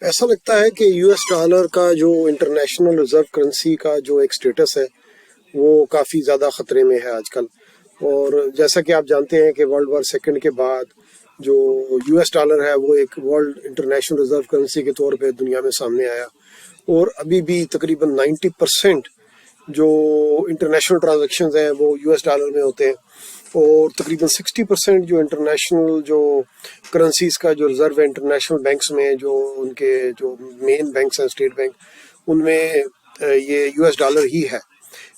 ایسا لگتا ہے کہ یو ایس ڈالر کا جو انٹرنیشنل ریزرو کرنسی کا جو ایک سٹیٹس ہے وہ کافی زیادہ خطرے میں ہے آج کل. اور جیسا کہ آپ جانتے ہیں کہ ورلڈ وار سیکنڈ کے بعد جو یو ایس ڈالر ہے وہ ایک ورلڈ انٹرنیشنل ریزرو کرنسی کے طور پہ دنیا میں سامنے آیا. اور ابھی بھی تقریباً 90% جو انٹرنیشنل ٹرانزیکشنز ہیں وہ یو ایس ڈالر میں ہوتے ہیں. اور تقریباً 60% جو انٹرنیشنل جو کرنسیز کا جو ریزرو ہے انٹرنیشنل بینکس میں، جو ان کے جو مین بینکس ہیں اسٹیٹ بینک، ان میں یہ یو ایس ڈالر ہی ہے.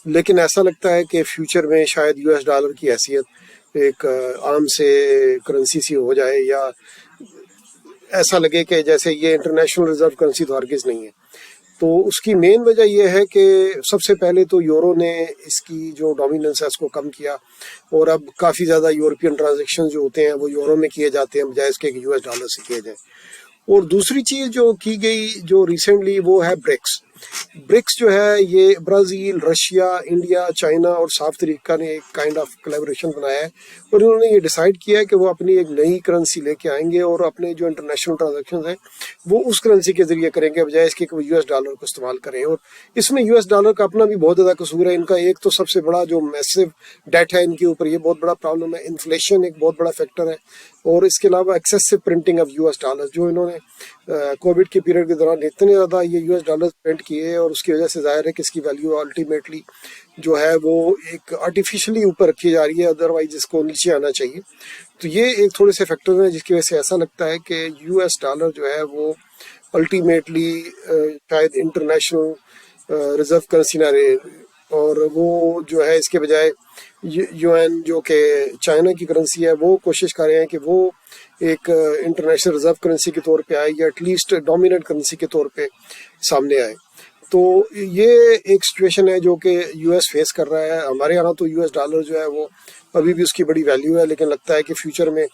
لیکن ایسا لگتا ہے کہ فیوچر میں شاید یو ایس ڈالر کی حیثیت ایک عام سے کرنسی سی ہو جائے، یا ایسا لگے کہ جیسے یہ انٹرنیشنل ریزرو کرنسی تو ہرگز نہیں ہے. تو اس کی مین وجہ یہ ہے کہ سب سے پہلے تو یورو نے اس کی جو ڈومیننس ہے اس کو کم کیا، اور اب کافی زیادہ یورپین ٹرانزیکشن جو ہوتے ہیں وہ یورو میں کیے جاتے ہیں بجائے اس کے کہ یو ایس ڈالر سے کیے جائیں. اور دوسری چیز جو کی گئی جو ریسنٹلی وہ ہے برکس. برکس جو ہے یہ برازیل، رشیا، انڈیا، چائنا اور ساؤتھ افریقہ نے ایک کائنڈ آف کولیبریشن بنایا ہے، اور انہوں نے یہ ڈیسائیڈ کیا ہے کہ وہ اپنی ایک نئی کرنسی لے کے آئیں گے اور اپنے جو انٹرنیشنل ٹرانزیکشن ہیں وہ اس کرنسی کے ذریعے کریں گے بجائے اس کے کہ وہ یو ایس ڈالر کو استعمال کریں. اور اس میں یو ایس ڈالر کا اپنا بھی بہت زیادہ قصور ہے. ان کا ایک تو سب سے بڑا جو میسو ڈیٹ ہے ان کے اوپر، یہ بہت بڑا پرابلم ہے. انفلیشن ایک بہت بڑا فیکٹر ہے، اور اس کے علاوہ excessive printing of U S dollar, جو انہوں نے کووڈ کے پیریڈ کے دوران اتنے زیادہ یہ یو ایس ڈالر پرنٹ کیے، اور اس کی وجہ سے ظاہر ہے کہ اس کی ویلیو الٹیمیٹلی جو ہے وہ ایک آرٹیفیشلی اوپر رکھی جا رہی ہے، ادروائز اس کو نیچے آنا چاہیے. تو یہ ایک تھوڑے سے فیکٹر ہیں جس کی وجہ سے ایسا لگتا ہے کہ یو ایس ڈالر جو ہے وہ الٹیمیٹلی شاید انٹرنیشنل ریزرو کرنسی نہ رہے، اور وہ جو ہے اس کے بجائے یو این جو کہ چائنا کی کرنسی ہے وہ کوشش کر رہے ہیں کہ وہ ایک انٹرنیشنل ریزرو کرنسی کے طور پہ آئے، یا ایٹ لیسٹ ڈومیننٹ کرنسی کے طور پہ سامنے آئے. تو یہ ایک سچویشن ہے جو کہ یو ایس فیس کر رہا ہے. ہمارے یہاں تو یو ایس ڈالر جو ہے وہ ابھی بھی اس کی بڑی ویلیو ہے، لیکن لگتا ہے کہ فیوچر میں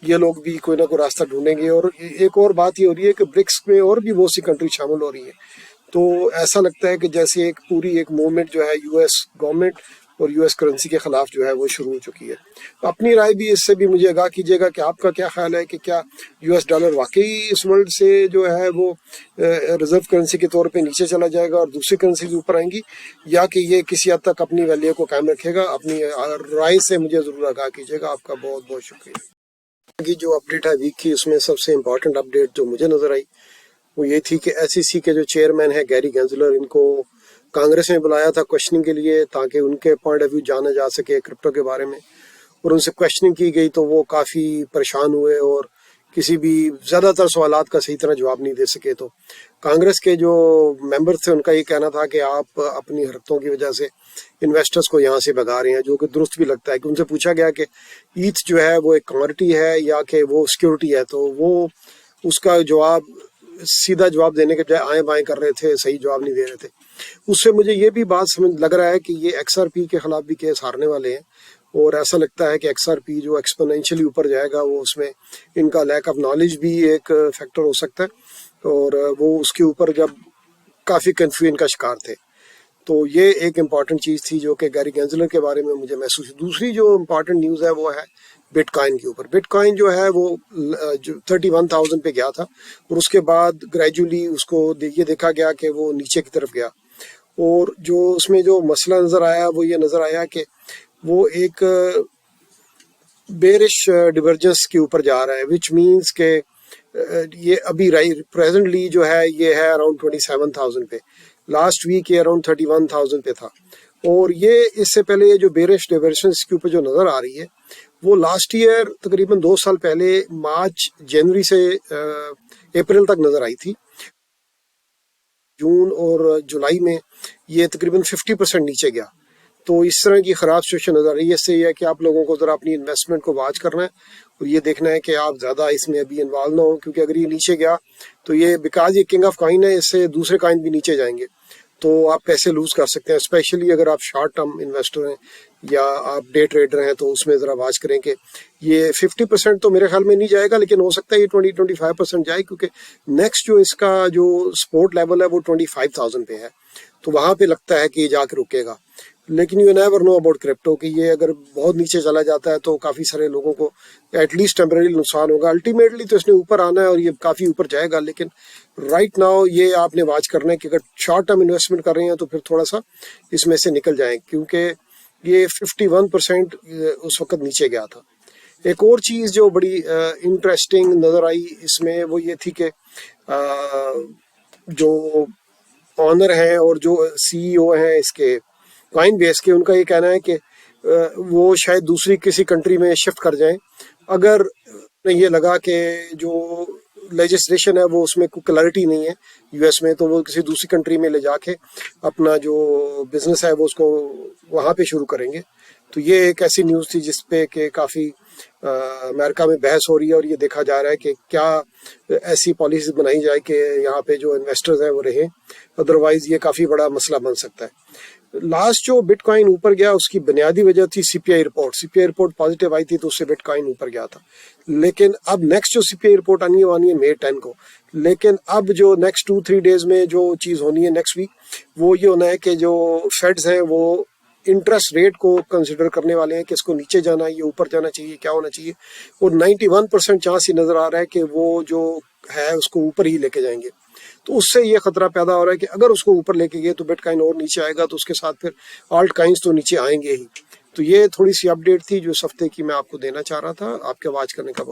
یہ لوگ بھی کوئی نہ کوئی راستہ ڈھونڈیں گے. اور ایک اور بات یہ ہو رہی ہے کہ برکس میں اور بھی بہت سی کنٹری شامل ہو رہی ہیں. تو ایسا لگتا ہے کہ جیسے ایک پوری ایک موومنٹ جو ہے یو ایس گورنمنٹ اور یو ایس کرنسی کے خلاف جو ہے وہ شروع ہو چکی ہے. اپنی رائے بھی اس سے بھی مجھے آگاہ کیجیے گا کہ آپ کا کیا خیال ہے کہ کیا یو ایس ڈالر واقعی اس ورلڈ سے جو ہے وہ ریزرو کرنسی کے طور پہ نیچے چلا جائے گا اور دوسری کرنسی اوپر آئیں گی، یا کہ یہ کسی حد تک اپنی ویلیو کو قائم رکھے گا؟ اپنی رائے سے مجھے ضرور آگاہ کیجیے گا. آپ کا بہت بہت شکریہ. کی جو اپڈیٹ ہے ویک کی، اس میں سب سے امپورٹنٹ اپڈیٹ جو مجھے نظر آئی وہ یہ تھی کہ ایس ای سی کے جو چیئرمین ہے گیری گینزلر، ان کو کانگریس نے بلایا تھا کوشچننگ کے لیے تاکہ ان کے پوائنٹ آف ویو جانا جا سکے کرپٹو کے بارے میں. اور ان سے کوشچننگ کی گئی تو وہ کافی پریشان ہوئے اور کسی بھی زیادہ تر سوالات کا صحیح طرح جواب نہیں دے سکے. تو کانگریس کے جو ممبر تھے ان کا یہ کہنا تھا کہ آپ اپنی حرکتوں کی وجہ سے انویسٹرز کو یہاں سے بھگا رہے ہیں، جو کہ درست بھی لگتا ہے. کہ ان سے پوچھا گیا کہ ایتھ جو ہے وہ ایک کموڈٹی ہے یا کہ وہ سیکیورٹی ہے، تو وہ اس کا جواب سیدھا جواب دینے کے بجائے آئیں بائیں کر رہے تھے، صحیح جواب نہیں دے رہے تھے. اس سے مجھے یہ بھی بات سمجھ لگ رہا ہے کہ یہ ایکس آر پی کے خلاف بھی کیس ہارنے والے ہیں، اور ایسا لگتا ہے کہ ایکس آر پی جو ایکسپونینشلی اوپر جائے گا وہ اس میں ان کا لیک آف نالج بھی ایک فیکٹر ہو سکتا ہے، اور وہ اس کے اوپر جب کافی کنفیوژن کا شکار تھے. تو یہ ایک امپورٹنٹ چیز تھی جو کہ گیری گینزلر کے بارے میں مجھے محسوس ہوئی. دوسری جو امپورٹنٹ نیوز ہے وہ ہے بٹ کوائن کے اوپر. بٹ کوائن جو ہے وہ 31,000 پہ گیا تھا، اور اس کے بعد گریجولی اس کو یہ دیکھا گیا کہ وہ نیچے کی طرف گیا. اور جو اس میں جو مسئلہ نظر آیا وہ یہ نظر آیا کہ وہ ایک بیرش ڈیورجنس کے اوپر جا رہا ہے، وچ مینس کہ یہ ابھی پریزنٹلی جو ہے یہ ہے اراؤنڈ 27,000 پہ. لاسٹ ویک یہ اراؤنڈ 31,000 پہ تھا. اور یہ اس سے پہلے یہ جو بیرش ڈیورجنس کے اوپر جو نظر آ رہی ہے وہ لاسٹ ایئر تقریباً 2 سال پہلے مارچ جنوری سے اپریل تک نظر آئی تھی. جون اور جولائی میں یہ تقریباً 50% نیچے گیا. تو اس طرح کی خراب سچویشن نظر آ رہی ہے. اس سے یہ ہے کہ آپ لوگوں کو ذرا اپنی انویسٹمنٹ کو واچ کرنا ہے اور یہ دیکھنا ہے کہ آپ زیادہ اس میں ابھی انوالو نہ ہو، کیونکہ اگر یہ نیچے گیا تو یہ بیکاز یہ کنگ آف کوائن ہے، اس سے دوسرے کوائن بھی نیچے جائیں گے تو آپ پیسے لوز کر سکتے ہیں. اسپیشلی اگر آپ شارٹ ٹرم انویسٹر ہیں یا آپ ڈے ٹریڈر ہیں تو اس میں ذرا واچ کریں کہ یہ 50% تو میرے خیال میں نہیں جائے گا، لیکن ہو سکتا ہے یہ 20-25% جائے، کیونکہ نیکسٹ جو اس کا جو سپورٹ لیول ہے وہ 25,000 پہ ہے. تو وہاں پہ لگتا ہے کہ یہ جا کے رکے گا. لیکن you never know about crypto کہ یہ اگر بہت نیچے چلا جاتا ہے تو کافی سارے لوگوں کو ایٹ لیسٹ ٹیمپریری نقصان ہوگا. الٹیمیٹلی تو اس نے اوپر آنا ہے اور یہ کافی اوپر جائے گا, لیکن رائٹ ناؤ یہ آپ نے واچ کرنا ہے کہ اگر شارٹ ٹرم انویسٹمنٹ کر رہے ہیں تو پھر تھوڑا سا اس میں سے نکل جائیں, کیونکہ یہ 51% اس وقت نیچے گیا تھا. ایک اور چیز جو بڑی انٹرسٹنگ نظر آئی اس میں وہ یہ تھی کہ جو آنر ہیں اور جو سی ای او ہیں اس کے کوائن بیس کے, ان کا یہ کہنا ہے کہ وہ شاید دوسری کسی کنٹری میں شفٹ کر جائیں اگر یہ لگا کہ جو لیجسلیشن ہے وہ اس میں کوئی کلیئرٹی نہیں ہے یو ایس میں, تو وہ کسی دوسری کنٹری میں لے جا کے اپنا جو بزنس ہے وہ اس کو وہاں پہ شروع کریں گے. تو یہ ایک ایسی نیوز تھی جس پہ کہ کافی امریکہ میں بحث ہو رہی ہے, اور یہ دیکھا جا رہا ہے کہ کیا ایسی پالیسیز بنائی جائے کہ یہاں پہ جو انویسٹرز ہیں وہ رہیں, ادروائز یہ کافی بڑا مسئلہ بن سکتا ہے. لاسٹ جو بٹ کوائن اوپر گیا اس کی بنیادی وجہ تھی سی پی آئی report. C P I report positive I تھی تو اس سے بٹ کوائن اوپر گیا تھا, لیکن اب نیکسٹ جو سی پی آئی رپورٹ آنی ہے مئی 10 کو, لیکن اب جو نیکسٹ 2-3 ڈیز میں جو چیز ہونی ہے نیکسٹ ویک وہ یہ ہونا ہے کہ جو فیڈز ہیں وہ انٹرسٹ ریٹ کو کنسیڈر کرنے والے ہیں کہ اس کو نیچے جانا ہے, یہ اوپر جانا چاہیے, کیا ہونا چاہیے, اور 91% چانس ہی نظر آ رہا ہے کہ وہ جو ہے اس کو اوپر ہی لے کے جائیں گے. تو اس سے یہ خطرہ پیدا ہو رہا ہے کہ اگر اس کو اوپر لے کے گئے تو بٹ کوائن اور نیچے آئے گا, تو اس کے ساتھ پھر آلٹ کوائنز تو نیچے آئیں گے ہی. تو یہ تھوڑی سی اپ ڈیٹ تھی جو اس ہفتے کی میں آپ کو دینا چاہ رہا تھا. آپ کے واچ کرنے کا